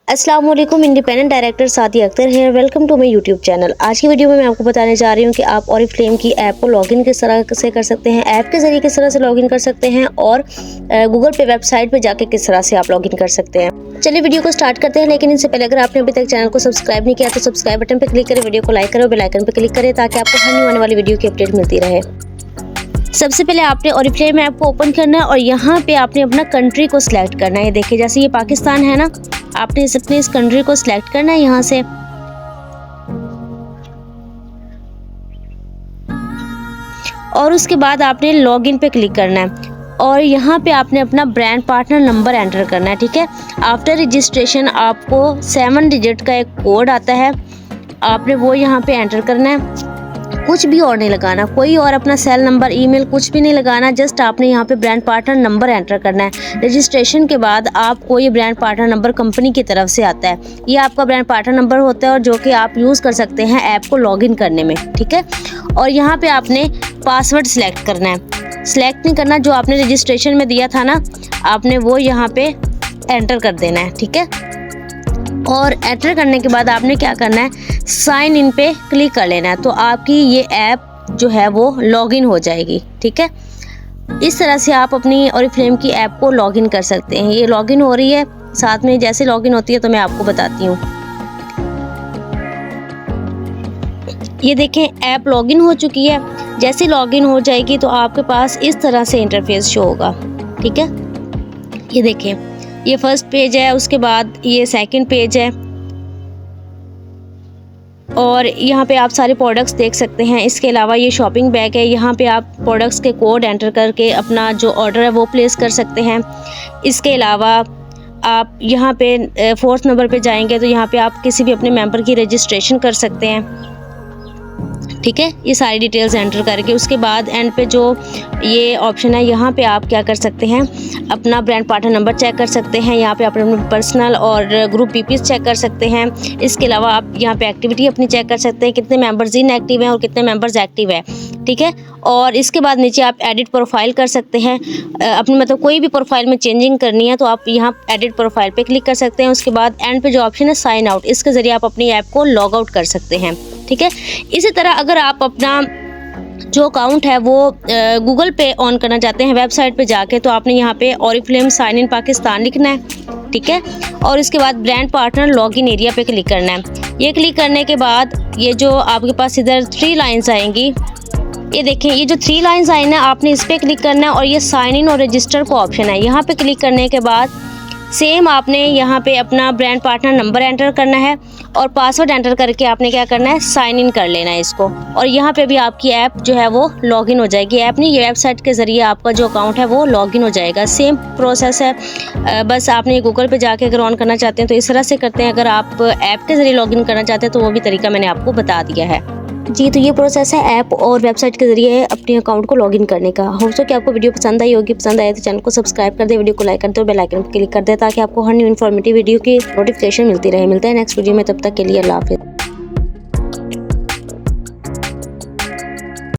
अस्सलाम वालेकुम। Independent director Sadi Akhtar है। Welcome to my YouTube channel. आज की वीडियो में मैं आपको बताने जा रही हूँ कि आप ऑरिफ्लेम की ऐप को लॉगिन किस तरह से कर सकते हैं, ऐप के ज़रिए किस तरह से लॉगिन कर सकते हैं और गूगल पे वेबसाइट पे जाके किस तरह से आप लॉगिन कर सकते हैं। चलिए वीडियो को स्टार्ट करते हैं, लेकिन इससे पहले अगर आपने अभी तक चैनल को सब्सक्राइब नहीं किया तो सब्सक्राइब बटन पर क्लिक करें, वीडियो को लाइक करें और बेल आइकन पर क्लिक करें ताकि आपको हर आने वाली वीडियो की अपडेट मिलती रहे। सबसे पहले आपने ऑरिफ्लेम ऐप को ओपन करना है और यहाँ पे आपने अपना कंट्री को सिलेक्ट करना है। ये देखिए, जैसे ये पाकिस्तान है ना, आपने अपने इस कंट्री को सिलेक्ट करना है यहाँ से। और उसके बाद आपने लॉगिन पे क्लिक करना है और यहाँ पे आपने अपना ब्रांड पार्टनर नंबर एंटर करना है। ठीक है, आफ्टर रजिस्ट्रेशन आपको 7 डिजिट का एक कोड आता है, आपने वो यहाँ पे एंटर करना है। कुछ भी और नहीं लगाना, कोई और अपना सेल नंबर, ईमेल कुछ भी नहीं लगाना, जस्ट आपने यहाँ पे ब्रांड पार्टनर नंबर एंटर करना है। रजिस्ट्रेशन के बाद आपको ये ब्रांड पार्टनर नंबर कंपनी की तरफ से आता है। ये आपका ब्रांड पार्टनर नंबर होता है और जो कि आप यूज़ कर सकते हैं ऐप को लॉगिन करने में। ठीक है, और यहाँ पे आपने पासवर्ड सिलेक्ट करना है। सिलेक्ट नहीं करना, जो आपने रजिस्ट्रेशन में दिया था ना, आपने वो यहाँ पे एंटर कर देना है। ठीक है, और एंटर करने के बाद आपने क्या करना है, साइन इन पे क्लिक कर लेना है, तो आपकी ये ऐप जो है वो लॉगिन हो जाएगी। ठीक है, इस तरह से आप अपनी ऑरिफ्लेम की ऐप को लॉगिन कर सकते हैं। ये लॉगिन हो रही है, साथ में जैसे लॉगिन होती है तो मैं आपको बताती हूँ। ये देखें, ऐप लॉगिन हो चुकी है। जैसे लॉगिन हो जाएगी तो आपके पास इस तरह से इंटरफेस शो होगा। ठीक है, ये देखें, ये फर्स्ट पेज है, उसके बाद ये सेकंड पेज है और यहाँ पे आप सारे प्रोडक्ट्स देख सकते हैं। इसके अलावा ये शॉपिंग बैग है, यहाँ पे आप प्रोडक्ट्स के कोड एंटर करके अपना जो ऑर्डर है वो प्लेस कर सकते हैं। इसके अलावा आप यहाँ पे 4th नंबर पे जाएंगे तो यहाँ पे आप किसी भी अपने मेंबर की रजिस्ट्रेशन कर सकते हैं। ठीक है, ये सारी डिटेल्स एंटर करके उसके बाद एंड पे जो ये ऑप्शन है, यहाँ पे आप क्या कर सकते हैं, अपना ब्रांड पार्टनर नंबर चेक कर सकते हैं। यहाँ पे आप अपने पर्सनल और ग्रुप पीपीज चेक कर सकते हैं। इसके अलावा आप यहाँ पे एक्टिविटी अपनी चेक कर सकते हैं, कितने मेंबर्स इनएक्टिव हैं और कितने मेंबर्स एक्टिव है। ठीक है, और इसके बाद नीचे आप एडिट प्रोफाइल कर सकते हैं। अपनी मतलब कोई भी प्रोफाइल में चेंजिंग करनी है तो आप यहाँ एडिट प्रोफाइल पे क्लिक कर सकते हैं। उसके बाद एंड पे जो ऑप्शन है साइन आउट, इसके ज़रिए आप अपनी ऐप को लॉग आउट कर सकते हैं। ठीक है, इसी तरह अगर आप अपना जो अकाउंट है वो गूगल पे ऑन करना चाहते हैं वेबसाइट पे जाके, तो आपने यहाँ पे ऑरिफ्लेम साइन इन पाकिस्तान लिखना है। ठीक है, और इसके बाद ब्रांड पार्टनर लॉगिन एरिया पे क्लिक करना है। ये क्लिक करने के बाद ये जो आपके पास इधर 3 लाइन्स आएंगी, ये देखें, ये जो 3 लाइन्स आई ना, आपने इस पर क्लिक करना है और ये साइन इन और रजिस्टर का ऑप्शन है। यहाँ पे क्लिक करने के बाद सेम आपने यहाँ पे अपना ब्रांड पार्टनर नंबर एंटर करना है और पासवर्ड एंटर करके आपने क्या करना है, साइन इन कर लेना है इसको। और यहाँ पे भी आपकी ऐप जो है वो लॉगिन हो जाएगी। ऐप नहीं, ये वेबसाइट के ज़रिए आपका जो अकाउंट है वो लॉगिन हो जाएगा। सेम प्रोसेस है, बस आपने गूगल पे जाके अगर ऑन करना चाहते हैं तो इस तरह से करते हैं। अगर आप ऐप के ज़रिए लॉगिन करना चाहते हैं तो वो भी तरीका मैंने आपको बता दिया है जी। तो ये प्रोसेस है ऐप और वेबसाइट के जरिए अपने अकाउंट को लॉगिन करने का। होप सो कि आपको वीडियो पसंद आई होगी। पसंद आए तो चैनल को सब्सक्राइब कर दे, वीडियो को लाइक कर दे और बेल आइकन पर क्लिक कर दे ताकि आपको हर न्यू इन्फॉर्मेटिव वीडियो की नोटिफिकेशन मिलती रहे। मिलता है नेक्स्ट वीडियो में, तब तक के लिए अल्लाह हाफिज़।